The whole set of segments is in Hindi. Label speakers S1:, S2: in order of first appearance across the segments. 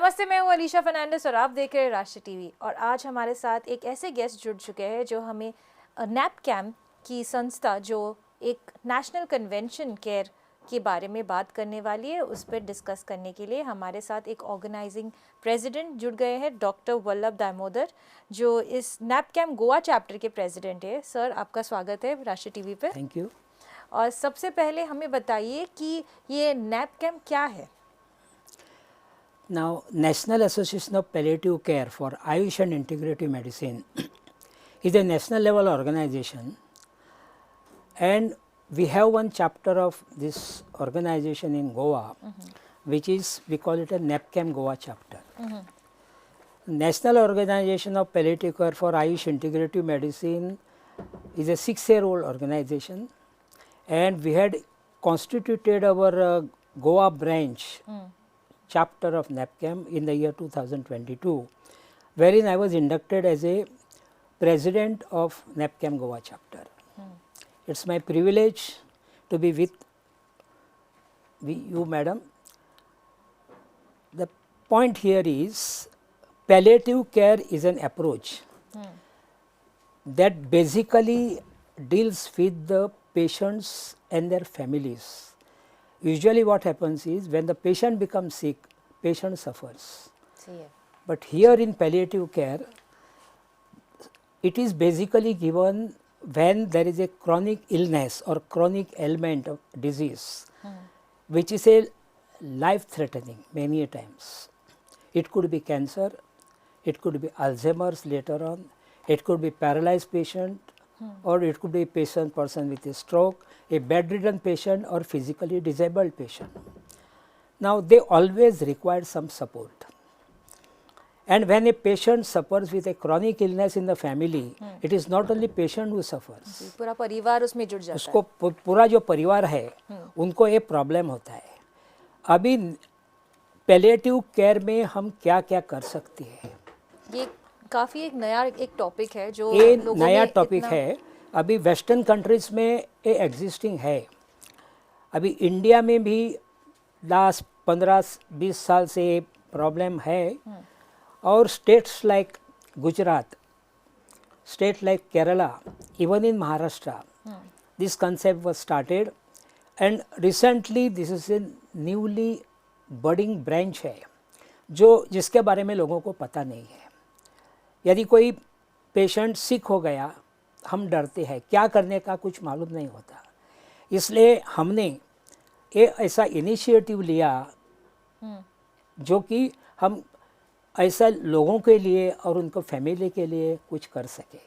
S1: नमस्ते, मैं हूँ अलीशा फर्नांडिस और आप देख रहे हैं राष्ट्रीय टीवी। और आज हमारे साथ एक ऐसे गेस्ट जुड़ चुके हैं जो हमें नैपकैम की संस्था, जो एक नेशनल कन्वेंशन केयर के बारे में बात करने वाली है, उस पर डिस्कस करने के लिए हमारे साथ एक ऑर्गेनाइजिंग प्रेसिडेंट जुड़ गए हैं, डॉक्टर वल्लभ दामोदर, जो इस नैपकैम गोवा चैप्टर के प्रेसिडेंट है। सर, आपका स्वागत है राष्ट्रीय टीवी पे।
S2: Thank you.
S1: और सबसे पहले हमें बताइए कि ये नैपकैम क्या है।
S2: Now, National Association of Palliative Care for Ayush and Integrative Medicine is a national level organization, and we have one chapter of this organization in Goa, which is, we call it a NAPCAM Goa chapter. National Organization of Palliative Care for Ayush Integrative Medicine is a 6-year-old organization, and we had constituted our Goa branch chapter of NAPCAM in the year 2022, wherein I was inducted as a president of NAPCAM Goa chapter. It's my privilege to be with you, madam. The point here is palliative care is an approach that basically deals with the patients and their families. Usually what happens is when the patient becomes sick, patient suffers. But here in palliative care, it is basically given when there is a chronic illness or chronic ailment of disease, which is a life threatening many a times. It could be cancer, it could be Alzheimer's later on, it could be paralyzed patient, or it could be a person with a stroke, a bedridden patient or physically disabled patient. Now, they always require some support. And when a patient suffers with a chronic illness in the family, it is not only patient who suffers.
S1: पूरा परिवार उसमें जुड़ जाता है।
S2: उसको पूरा जो परिवार है, उनको ये प्रॉब्लम होता है। अभी पैलिएटिव केयर में हम क्या क्या कर सकते हैं? ये
S1: काफ़ी एक नया एक टॉपिक है जो
S2: ये नया टॉपिक है। अभी वेस्टर्न कंट्रीज़ में ये एग्जिस्टिंग है। अभी इंडिया में भी लास्ट 15-20 साल से प्रॉब्लम है, और states like Gujarat, state like Kerala, even in Maharashtra, this concept was started, and recently this is A newly budding branch है जो जिसके बारे में लोगों को पता नहीं है। यदि कोई पेशेंट सिक हो गया, हम डरते हैं, क्या करने का कुछ मालूम नहीं होता। इसलिए हमने ये ऐसा इनिशिएटिव लिया जो कि हम ऐसा लोगों के लिए और उनको फैमिली के लिए कुछ कर सके।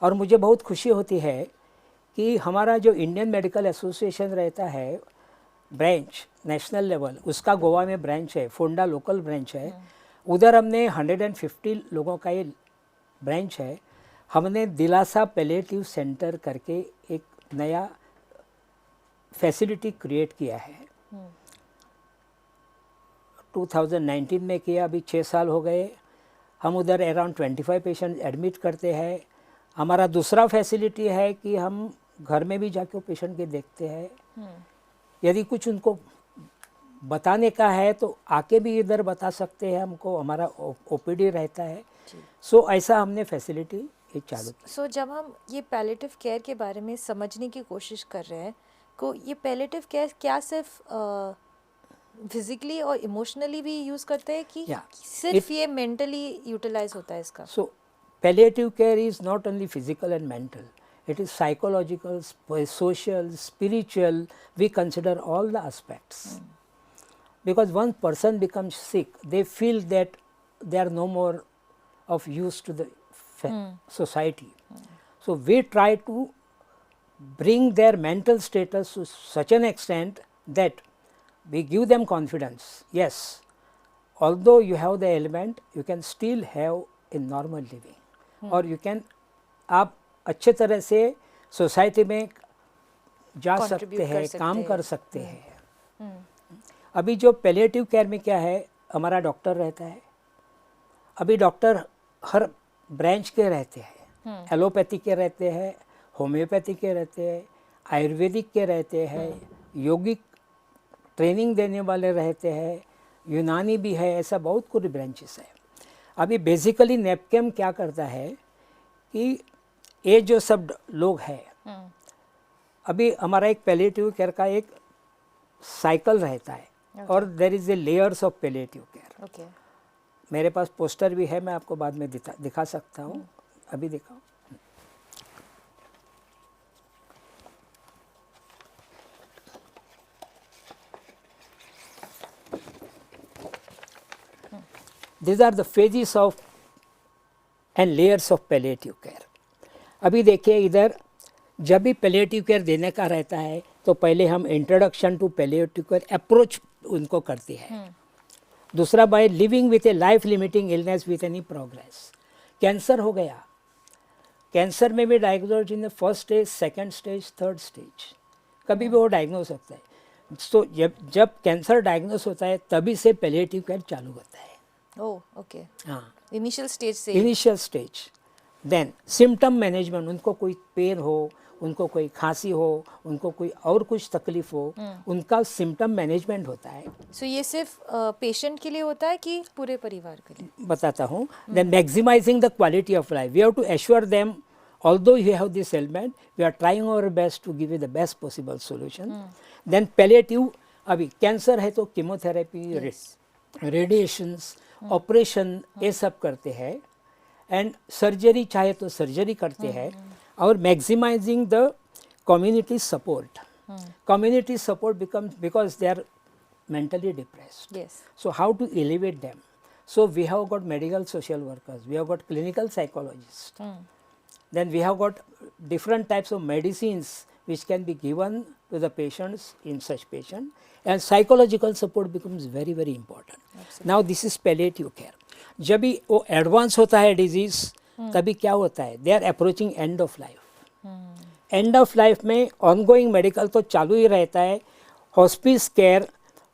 S2: और मुझे बहुत खुशी होती है कि हमारा जो इंडियन मेडिकल एसोसिएशन रहता है ब्रांच नेशनल लेवल, उसका गोवा में ब्रांच है, फोंडा लोकल ब्रांच है, उधर हमने 150 लोगों का ये ब्रांच है। हमने दिलासा पैलिएटिव सेंटर करके एक नया फैसिलिटी क्रिएट किया है। 2019 में किया, अभी 6 साल हो गए। हम उधर अराउंड 25 पेशेंट एडमिट करते हैं। हमारा दूसरा फैसिलिटी है कि हम घर में भी जाके पेशेंट के देखते हैं। यदि कुछ उनको बताने का है तो आके भी इधर बता सकते हैं हमको, हमारा ओपीडी रहता है। सो ऐसा हमने फैसिलिटी एक चालू की।
S1: सो जब हम ये पैलिएटिव केयर के बारे में समझने की कोशिश कर रहे हैं, को ये पैलिएटिव केयर क्या सिर्फ फिजिकली और इमोशनली भी यूज़ करते हैं कि सिर्फ ये मेंटली यूटिलाइज होता है इसका?
S2: So palliative care is not only physical and mental, it is psychological, social, spiritual. We consider all the aspects. Because one person becomes sick, they feel that they are no more of use to the society. So we try to bring their mental status to such an extent that we give them confidence. Yes, although you have the ailment, you can still have a normal living, or you can आप अच्छे तरह से सोसाइटी में जा सकते हैं, काम कर सकते हैं। अभी जो पैलिएटिव केयर में क्या है, हमारा डॉक्टर रहता है। अभी डॉक्टर हर ब्रांच के रहते हैं, एलोपैथी के रहते हैं, होम्योपैथी के रहते हैं, आयुर्वेदिक के रहते हैं, योगिक ट्रेनिंग देने वाले रहते हैं, यूनानी भी है, ऐसा बहुत कुछ ब्रांचेस है। अभी बेसिकली नेपकेम क्या करता है कि ये जो सब लोग हैं, अभी हमारा एक पैलिएटिव केयर का एक साइकिल रहता है और there is a layers of palliative care.
S1: Okay,
S2: मेरे पास पोस्टर भी है, मैं आपको बाद में दिखा सकता हूँ। अभी दिखाओ। These are the phases of and layers of palliative care. अभी देखिए इधर, जब भी पैलिएटिव केयर देने का रहता है तो पहले हम introduction to palliative care approach उनको करते हैं। दूसरा, by living with a life limiting illness with any progress. Cancer हो गया, कैंसर में भी diagnose in the first stage, second stage, third stage, कभी भी वो डायग्नोज हो सकता है। तो जब कैंसर डायग्नोज होता है तभी से पैलिएटिव केयर चालू होता है।
S1: ओह ओके,
S2: हाँ,
S1: इनिशियल स्टेज से।
S2: Initial stage. Then symptom management, उनको कोई पेन हो, उनको कोई खांसी हो, उनको कोई और कुछ तकलीफ हो, उनका सिम्टम मैनेजमेंट होता है।
S1: सो ये सिर्फ पेशेंट के लिए होता है कि पूरे परिवार के लिए?
S2: बताता हूँ। Then maximising the quality of life, we have to assure them although you have this ailment, we are trying our best to give you the best possible solution. Then palliative, अभी कैंसर है तो कीमोथेरेपी, रेडिएशंस, ऑपरेशन, ये सब करते हैं। एंड सर्जरी चाहे तो सर्जरी करते हैं। और maximising the community support. Community support becomes because they are mentally depressed.
S1: Yes.
S2: So how to elevate them? So we have got medical social workers, we have got clinical psychologists. Then we have got different types of medicines which can be given to the patients in such patient, and psychological support becomes very very important. Absolutely. Now this is palliative care. जब भी वो एडवांस होता है डिजीज, तभी क्या होता है, they are approaching end of life. End of life में ऑनगोइंग मेडिकल तो चालू ही रहता है, hospice care,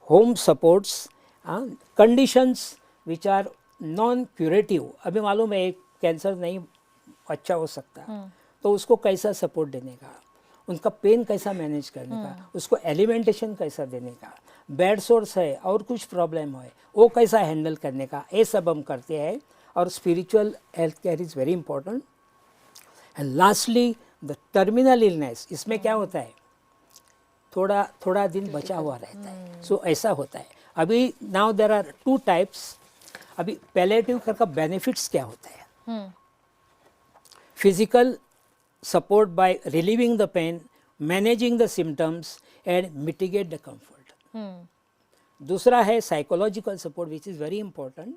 S2: home supports, conditions which are non curative. अभी मालूम है कैंसर नहीं अच्छा हो सकता, तो उसको कैसा सपोर्ट देने का, उनका पेन कैसा मैनेज करने का, उसको एलिमेंटेशन कैसा देने का, बेड सोर्स है और कुछ प्रॉब्लम है वो कैसा हैंडल करने का, ये सब हम करते हैं। और spiritual health care is very important. And lastly the terminal illness, इसमें क्या होता है, थोड़ा थोड़ा दिन बचा हुआ रहता है। सो ऐसा होता है। अभी नाउ देर आर 2 टाइप्स। अभी पैलिएटिव केयर का बेनिफिट्स क्या होता है, physical support by relieving the pain, managing the symptoms and mitigate the comfort. दूसरा है psychological support which is very important,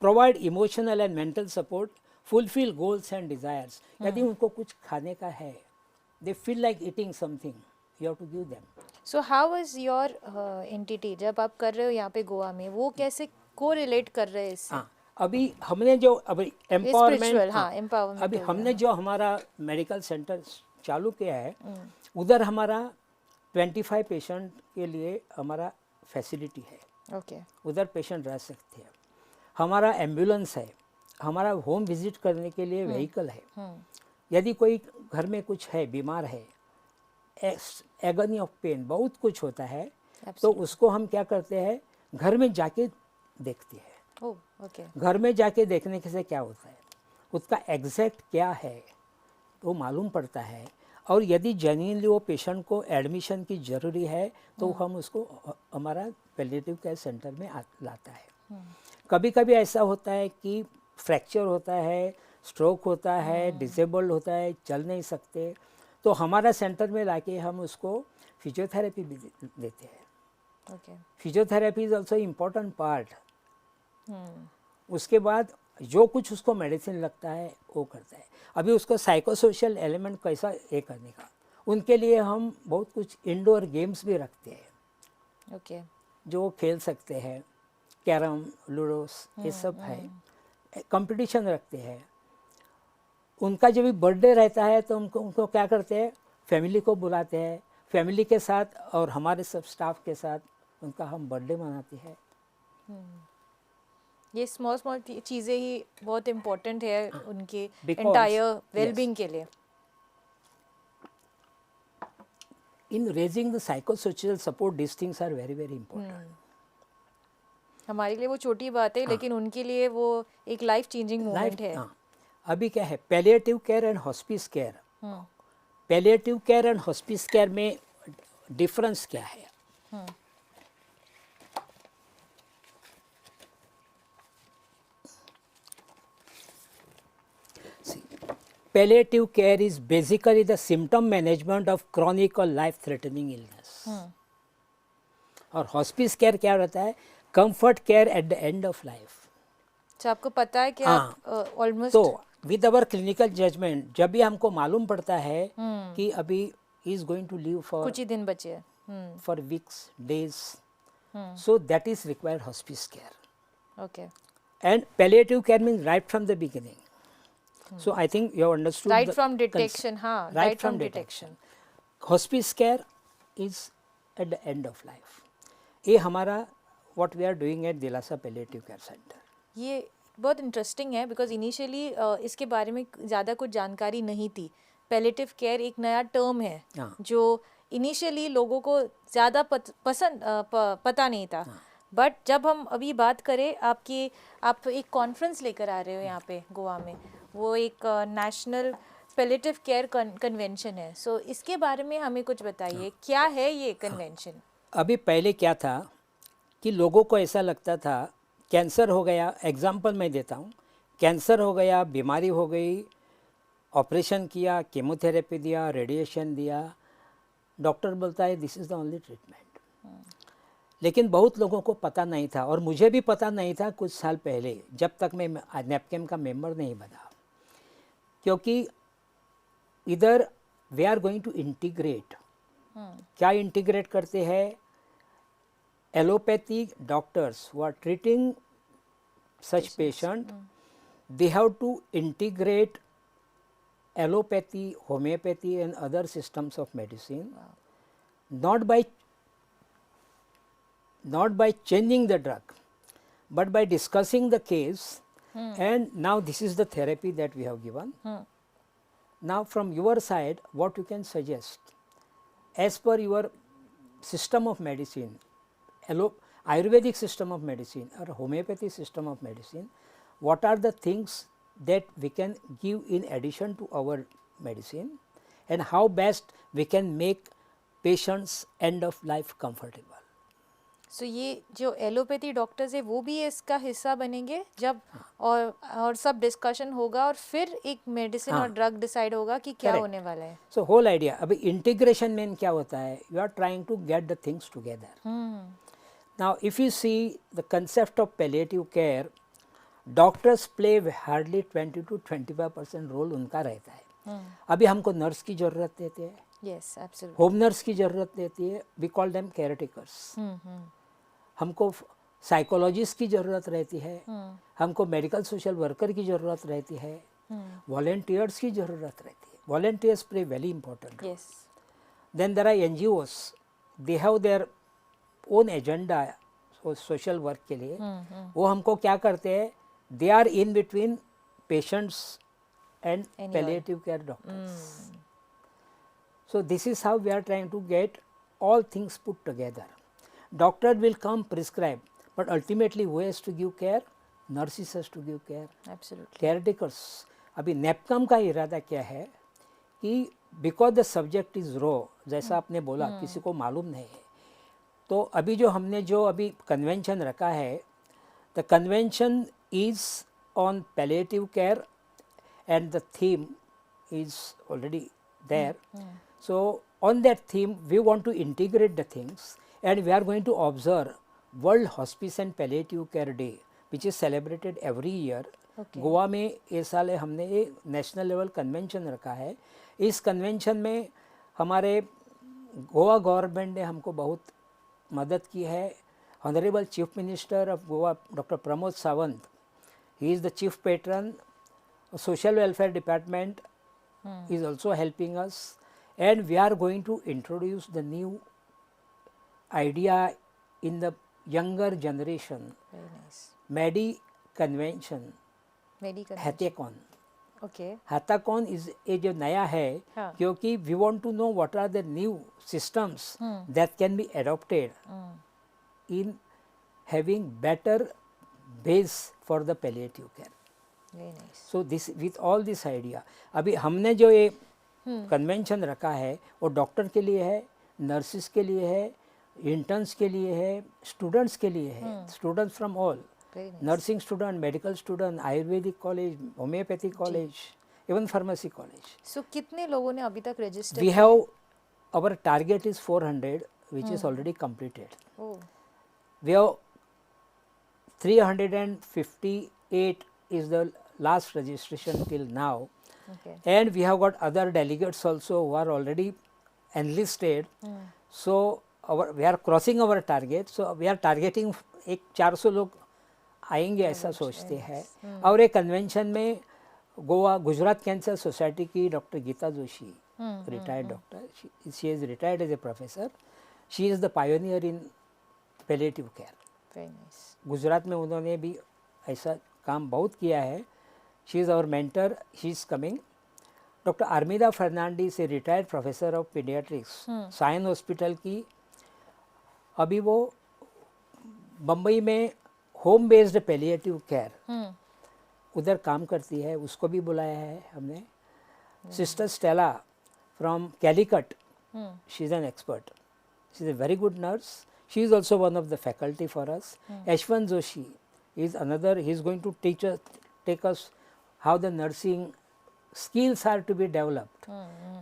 S2: provide emotional and mental support, fulfill goals and desires. यदि उनको कुछ खाने का है, they feel like eating something, you have to give them.
S1: So how is your entity, जब आप कर रहे हो यहाँ पे गोवा में, वो कैसे कोरिलेट कर रहे हैं इससे?
S2: हाँ, अभी हमने जो अभी एम्पावरमेंट,
S1: हाँ, empowerment
S2: अभी
S1: हो
S2: हमने
S1: गया।
S2: जो हमारा मेडिकल सेंटर चालू किया है, उधर हमारा 25 पेशेंट के लिए हमारा फैसिलिटी है।
S1: ओके,
S2: उधर पेशेंट रह सकते हैं। हमारा एम्बुलेंस है, हमारा होम विजिट करने के लिए व्हीकल है। यदि कोई घर में कुछ है, बीमार है, एगनी ऑफ पेन, बहुत कुछ होता है, तो उसको हम क्या करते हैं, घर में जाके देखते हैं। घर में जाके देखने से क्या होता है, उसका एग्जैक्ट क्या है वो मालूम पड़ता है। और यदि जेन्युइनली वो पेशेंट को एडमिशन की ज़रूरी है तो हम उसको हमारा पैलिएटिव केयर सेंटर में लाता है। कभी कभी ऐसा होता है कि फ्रैक्चर होता है, स्ट्रोक होता है, डिसेबल्ड होता है, चल नहीं सकते, तो हमारा सेंटर में लाके हम उसको फिजियोथेरेपी भी देते हैं। Physiotherapy is also important part. उसके बाद जो कुछ उसको मेडिसिन लगता है वो करता है। अभी उसको साइकोसोशल एलिमेंट कैसा ये करने का, उनके लिए हम बहुत कुछ इंडोर गेम्स भी रखते हैं। जो वो खेल सकते हैं, कैरम, लूडोस, ये सब है। कंपटीशन रखते हैं। उनका जब भी बर्थडे रहता है तो उनको क्या करते हैं, फैमिली को बुलाते हैं, फैमिली के साथ और हमारे सब स्टाफ के साथ उनका हम बर्थडे मनाते हैं।
S1: ये स्मॉल स्मॉल चीज़ें ही बहुत इम्पोर्टेंट है उनके एंटायर वेलबींग के लिए।
S2: In raising the psychosocial support, these things are very very important.
S1: हमारे लिए वो छोटी बात है, लेकिन उनके लिए वो एक लाइफ चेंजिंग मोमेंट है।
S2: हाँ, अभी क्या है palliative care and hospice care,
S1: hmm
S2: palliative care and hospice care में डिफरेंस क्या है?
S1: हम्म
S2: Palliative care is basically the symptom management of chronic or life threatening illness. और हॉस्पिस केयर क्या रहता है? Comfort care at the end of life.
S1: अच्छा, आपको पता है कि आप ऑलमोस्ट
S2: तो विद अवर क्लिनिकल जजमेंट जब भी हमको मालूम पड़ता है कि अभी is going to live for
S1: कुछ ही दिन बचे हैं।
S2: For weeks days, so that is required hospice care.
S1: Okay,
S2: and palliative care means right from the beginning. So I think you have understood
S1: right
S2: the
S1: from
S2: concept.
S1: Detection, हाँ,
S2: Right from detection. Hospice care is at the end of life. ये हमारा what we are doing at दिलासा palliative care center.
S1: ये बहुत इंटरेस्टिंग है बिकॉज इनिशियली इसके बारे में ज़्यादा कुछ जानकारी नहीं थी। पैलिएटिव केयर एक नया टर्म है
S2: हाँ।
S1: जो इनिशियली लोगों को ज़्यादा पता नहीं था। बट जब हम अभी बात करें आप एक कॉन्फ्रेंस लेकर आ रहे हो यहाँ पे गोवा में, वो एक नेशनल पैलिएटिव केयर कन्वेंशन है। सो इसके बारे में हमें कुछ बताइए, क्या है ये कन्वेंशन?
S2: अभी पहले क्या था कि लोगों को ऐसा लगता था कैंसर हो गया, एग्जाम्पल मैं देता हूँ, कैंसर हो गया, बीमारी हो गई, ऑपरेशन किया, कीमोथेरेपी दिया, रेडिएशन दिया, डॉक्टर बोलता है this is the only treatment. लेकिन बहुत लोगों को पता नहीं था, और मुझे भी पता नहीं था कुछ साल पहले जब तक मैं नेपकेम का मेंबर नहीं बना, क्योंकि इधर we are going to integrate. क्या इंटीग्रेट करते हैं? Allopathic doctors who are treating such patient, they have to integrate allopathy, homeopathy and other systems of medicine. not by changing the drug, but by discussing the case. And now this is the therapy that we have given. Now from your side, what you can suggest as per your system of medicine, Ayurvedic system of medicine or homeopathy system of medicine, what are the things that we can give in addition to our medicine, and how best we can make patients end of life comfortable.
S1: सो ये जो एलोपैथी डॉक्टर्स है वो भी इसका हिस्सा बनेंगे जब और सब डिस्कशन होगा और फिर एक मेडिसिन और ड्रग डिसाइड होगा कि क्या होने वाला है।
S2: सो होल आइडिया अभी इंटीग्रेशन में क्या होता है, you are trying to get the things together. Now, if you see the concept of palliative care, doctors play hardly 20 to 25% role उनका रहता है. अभी हमको नर्स की ज़रूरत रहती है,
S1: yes, absolutely.
S2: होम नर्स की ज़रूरत रहती है, we call them caretakers. हमको साइकोलॉजिस्ट की ज़रूरत रहती है, हमको मेडिकल सोशल वर्कर की ज़रूरत रहती है, वॉलेंटियर्स की ज़रूरत रहती है. Volunteers play very important.
S1: Yes.
S2: Then there are NGOs, they have their own agenda social work के लिए. वो हमको क्या करते हैं, they are in between patients and palliative care doctors. So this is how we are trying to get all things put together. Doctor will come prescribe, but ultimately who has to give care? Nurses has to give care.
S1: Absolutely.
S2: Caretakers. अभी नेपकम का इरादा क्या है कि because the subject is raw, जैसा आपने बोला, किसी को मालूम नहीं है. तो अभी जो हमने अभी कन्वेंशन रखा है, the convention is on palliative care and the theme is already there. So on that theme we want to integrate the things and we are going to observe world hospice and palliative care day which is celebrated every year. Goa में इस साल हमने ये नेशनल लेवल कन्वेंशन रखा है. इस कन्वेंशन में हमारे गोवा गवर्नमेंट ने हमको बहुत मदद की है. Honourable chief minister of Goa doctor Pramod Sawant, he is the chief patron. Social welfare department is also helping us, and we are going to introduce the new idea in the younger generation.
S1: Very nice.
S2: Medi convention, Hackathon.
S1: Okay.
S2: Hackathon is ये जो नया है,
S1: हाँ.
S2: क्योंकि we want to know what are the new systems that can be adopted in having better base for the palliative care.
S1: Very nice.
S2: So this with all this idea, अभी हमने जो ये कन्वेंशन रखा है वो डॉक्टर के लिए है, नर्सिस के लिए है, इंटर्न्स के लिए है, स्टूडेंट्स के लिए है, students from all,
S1: Very nice.
S2: Nursing student, medical student, Ayurvedic college, homeopathy college, even pharmacy college.
S1: So कितने लोगों ने अभी तक register?
S2: We have, our target is 400 which is already completed.
S1: Oh,
S2: We have 358 is the last registration till now,
S1: okay.
S2: and we have got other delegates also who are already enlisted. So we are crossing our target. So we are targeting एक 400 लोग आएंगे ऐसा सोचते हैं. और एक कन्वेंशन में गोवा गुजरात कैंसर सोसाइटी की doctor Geeta Joshi, retired doctor, she is retired as a professor, she is the pioneer in palliative care.
S1: Very nice.
S2: Gujarat में उन्होंने भी ऐसा काम बहुत किया है. She is our mentor, she is coming. Doctor Armida Fernandes, a retired professor of paediatrics, Sion hospital की, अभी वो बम्बई में होम बेस्ड पैलिएटिव केयर उधर काम करती है, उसको भी बुलाया है हमने. Sister Stella from Calicut, she is an expert, she is a very good nurse. She is also one of the faculty for us. Ashwin Joshi is another. He is going to take us how the nursing skills are to be developed,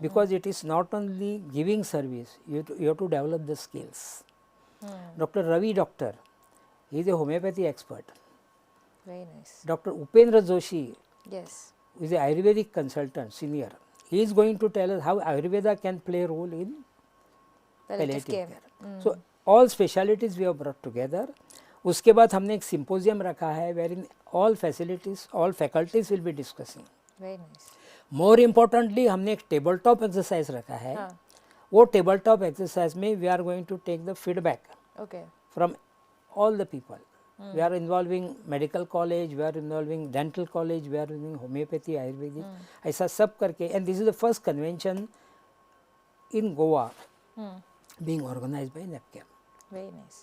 S2: because it is not only giving service. You have to develop the skills. Dr. Ravi Doctor, he is a homeopathy expert.
S1: Very nice.
S2: Dr. Upendra Joshi
S1: Yes.
S2: is a Ayurvedic consultant, senior. He is going to tell us how Ayurveda can play a role in
S1: Palliative
S2: palliative
S1: care.
S2: care. So all specialities we have brought together. उसके बाद हमने एक सिम्पोजियम रखा है wherein all facilities, all faculties will be discussing.
S1: Very nice.
S2: More importantly, हमने एक टेबल टॉप एक्सरसाइज रखा है.
S1: हाँ.
S2: वो टेबल टॉप एक्सरसाइज में we are going to take the feedback
S1: Okay.
S2: from all the people. We are involving medical college, we are involving dental college, we are involving homeopathy, ayurvedic, ऐसा सब करके. And this is the first convention in Goa being organized by NAPCAM.
S1: Very nice.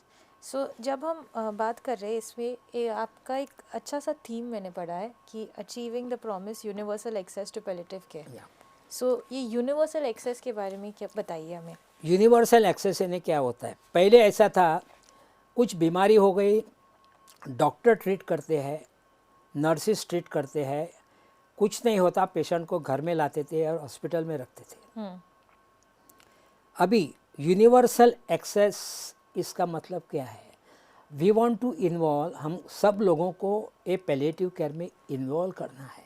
S1: So जब हम बात कर रहे हैं इसमें, ये आपका एक अच्छा सा थीम मैंने पढ़ा है कि achieving the promise universal access to palliative care.
S2: Yeah.
S1: So ये यूनिवर्सल एक्सेस के बारे में क्या बताइए हमें.
S2: यूनिवर्सल एक्सेस यानी क्या होता है? पहले ऐसा था, कुछ बीमारी हो गई, डॉक्टर ट्रीट करते हैं, नर्सिस ट्रीट करते हैं, कुछ नहीं होता, पेशेंट को घर में लाते थे और हॉस्पिटल में रखते थे. अभी यूनिवर्सल एक्सेस इसका मतलब क्या है? वी वांट टू इन्वॉल्व, हम सब लोगों को ए पैलिएटिव केयर में इन्वॉल्व करना है.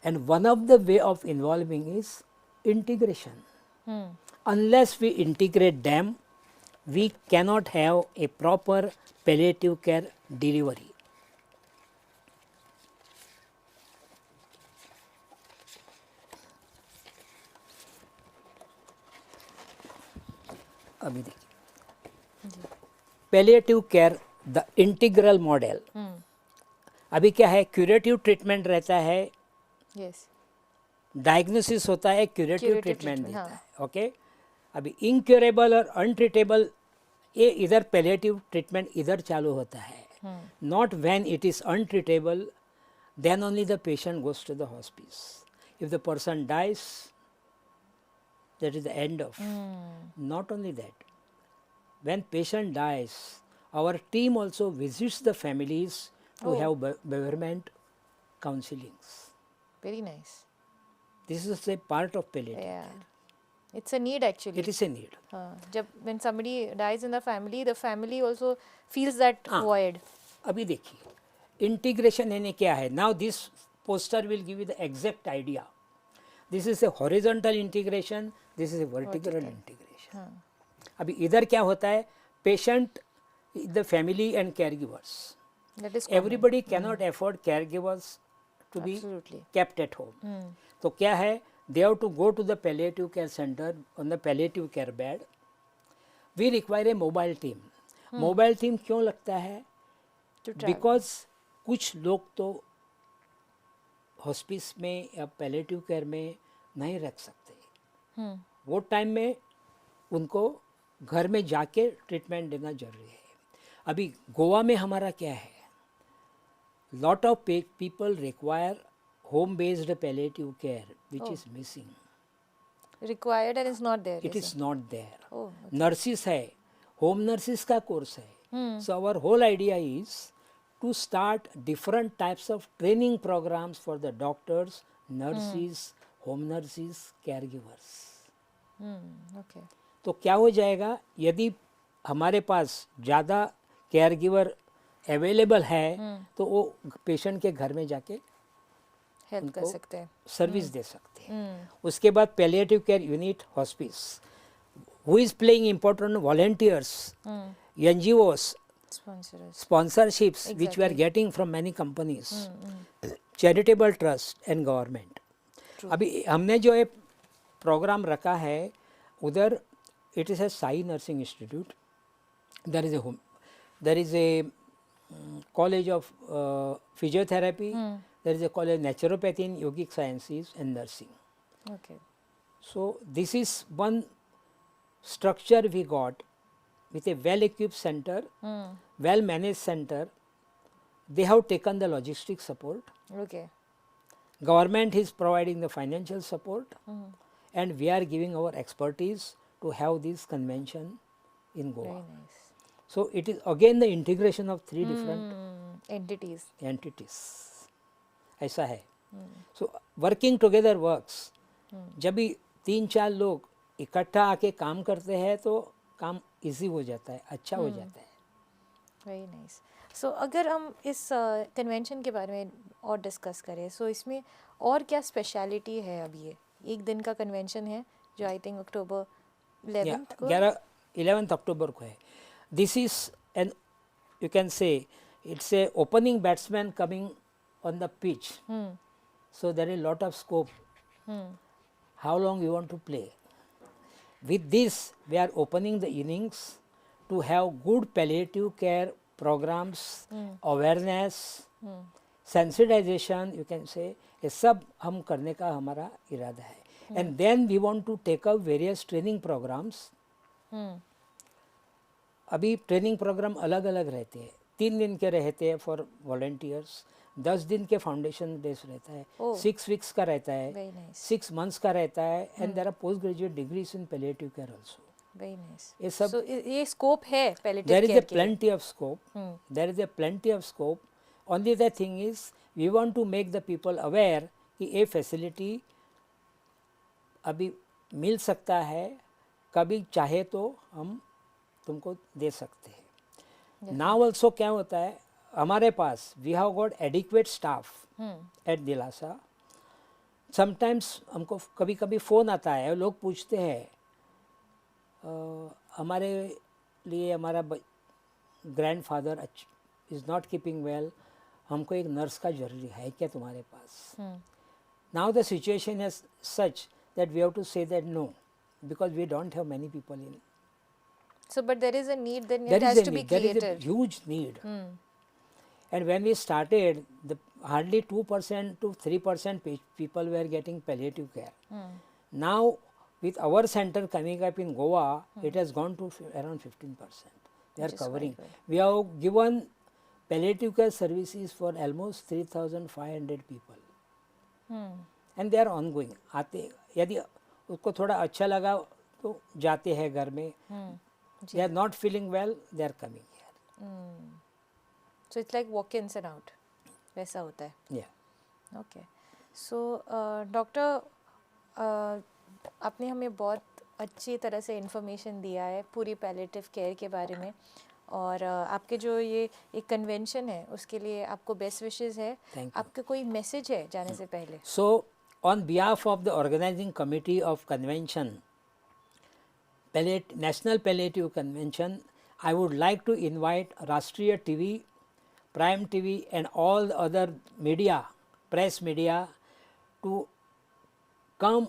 S2: And one of the way of involving is integration. Unless we integrate them, we cannot have a proper palliative care delivery. अभी देखिए, palliative care the integral model. अभी क्या है, क्यूरेटिव ट्रीटमेंट रहता है,
S1: यस,
S2: डायग्नोसिस होता है, क्यूरेटिव
S1: Curative
S2: ट्रीटमेंट
S1: treatment,
S2: देता
S1: हाँ.
S2: है. ओके, अभी इनक्योरेबल और अनट्रीटेबल, ये इधर पैलिएटिव ट्रीटमेंट इधर चालू होता है. Not when it is untreatable, then only the patient goes to the hospice. If the person dies, that is the end of. Not only that, when patient dies, our team also visits the families to have bereavement counselings.
S1: Very nice.
S2: This is a part of palliative
S1: Yeah,
S2: care.
S1: it's a need actually.
S2: It is a need.
S1: हाँ, जब when somebody dies in the family also feels that
S2: हाँ.
S1: void.
S2: अभी देखिए, इंटीग्रेशन यानी क्या है? Now this poster will give you the exact idea. This is a horizontal integration, this is a vertical integration. अभी इधर क्या होता है, patient, the family and care givers,
S1: That is
S2: everybody cannot afford care givers to be
S1: absolutely.
S2: kept at home. तो क्या है, they have to go to the palliative care center on the palliative care bed. We require a mobile team. Mobile team क्यों लगता है?
S1: To travel.
S2: Because कुछ लोग तो हॉस्पिस में या पैलिएटिव केयर में नहीं रख सकते. वो टाइम में उनको घर में जाके ट्रीटमेंट देना जरूरी है. अभी गोवा में हमारा क्या है, lot of people require home based palliative care which is missing.
S1: Required and is not there.
S2: It
S1: is
S2: is
S1: it?
S2: Not there.
S1: Oh,
S2: nurses है, होम नर्सिस का कोर्स है. So our whole idea is to start different types of training programmes for the doctors, nurses, home nurses, care givers.
S1: okay.
S2: तो क्या हो जाएगा, यदि हमारे पास ज़्यादा केयर गिवर अवेलेबल है तो वो पेशेंट के घर में जाके
S1: हेल्प कर सकते हैं.
S2: सर्विस दे सकते हैं. उसके बाद palliative care unit, hospice, who is playing important volunteers, NGOs,
S1: Sponsors.
S2: sponsorships which we are
S1: Exactly.
S2: getting from many companies, charitable trust and government. अभी हमने जो एक प्रोग्राम रखा है उधर, it is a Sai nursing institute, there is a college of physiotherapy, there is a college naturopathy in yogic sciences and nursing.
S1: Okay.
S2: So this is one structure we got with a well-equipped center, well-managed center. They have taken the logistic support.
S1: Okay.
S2: Government is providing the financial support, and we are giving our expertise to have this convention in Goa.
S1: Very nice.
S2: So it is again the integration of three different
S1: Entities.
S2: entities. ऐसा है. So working together works. जब भी 3-4 लोग इकट्ठा आके काम करते हैं तो काम इजी हो जाता है, अच्छा हो जाता है.
S1: Very nice. सो अगर हम इस कन्वेंशन के बारे में और डिस्कस करें, सो इसमें और क्या स्पेशलिटी है? अब ये एक दिन का कन्वेंशन है जो आई थिंक अक्टूबर 11th को
S2: 11 अक्टूबर को है. This is an, you can say it's a opening batsman coming on the pitch, so there is lot of scope. How long you want to play? With this, we are opening the innings to have good palliative care programs, awareness, sensitization, you can say. ये सब हम करने का हमारा इरादा है. And then we want to take up various training programs. अभी ट्रेनिंग प्रोग्राम अलग अलग रहते हैं. 3 दिन के रहते हैं फॉर वॉलेंटियर्स, 10 दिन के फाउंडेशन डेज रहता है, 6 वीक्स का रहता है,
S1: वेरी नाइस.
S2: 6 मंथ्स का रहता है, and there are post graduate degrees in palliative care also.
S1: Very nice.
S2: ये सब,
S1: सो ये स्कोप है palliative
S2: there is a
S1: care के.
S2: Plenty of scope, there is a plenty of scope. Only the thing is we want to make the people aware कि ये फैसिलिटी अभी मिल सकता है, कभी चाहे तो हम तुमको दे सकते हैं. नाउ ऑल्सो क्या होता है, हमारे पास we have got adequate staff at Dilasa. Sometimes हमको कभी कभी फ़ोन आता है, लोग पूछते हैं हमारे लिए हमारा grandfather is not keeping well, हमको एक नर्स का जरूरी है क्या तुम्हारे पास? Now the situation is such that we have to say that no, because we don't have many people in.
S1: So but there is a need, then
S2: There
S1: it
S2: is
S1: has
S2: a
S1: to be
S2: need, there is a
S1: created.
S2: huge need. And when we started, hardly 2% to 3% people were getting palliative care. Now, with our center coming up in Goa, it has gone to around 15%. They are
S1: Which is
S2: covering.
S1: quite good.
S2: We have given palliative care services for almost 3,500 people. And they are ongoing. आते, यदि उसको थोड़ा अच्छा लगा तो जाते हैं घर में. They are not feeling well, they are coming here.
S1: So it's like walk-ins and out. वैसा होता है.
S2: Yeah.
S1: ओके. सो डॉक्टर, आपने हमें बहुत अच्छी तरह से इन्फॉर्मेशन दिया है पूरी पैलिएटिव केयर के बारे में, और आपके जो ये एक कन्वेंशन है उसके लिए आपको बेस्ट विशेस है.
S2: Thank you.
S1: आपका कोई मैसेज है जाने से पहले?
S2: So, on behalf of the organizing committee of convention, National Palliative Convention, I would like to invite Rashtriya TV, Prime TV and all the other media, press media to come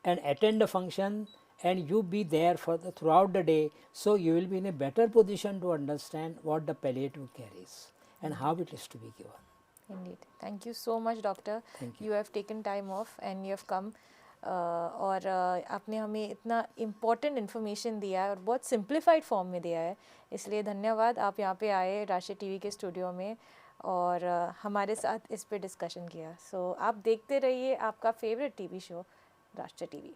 S2: and attend the function, and you be there for throughout the day, so you will be in a better position to understand what the palliative care is and how it is to be given.
S1: Indeed. Thank you so much, doctor.
S2: Thank you.
S1: You have taken time off and you have come और आपने हमें इतना इम्पोर्टेंट इन्फॉर्मेशन दिया है और बहुत सिंप्लीफाइड फॉर्म में दिया है, इसलिए धन्यवाद। आप यहाँ पे आए राष्ट्रीय टीवी के स्टूडियो में और हमारे साथ इस पे डिस्कशन किया। सो आप देखते रहिए आपका फेवरेट टीवी शो राष्ट्रीय टीवी।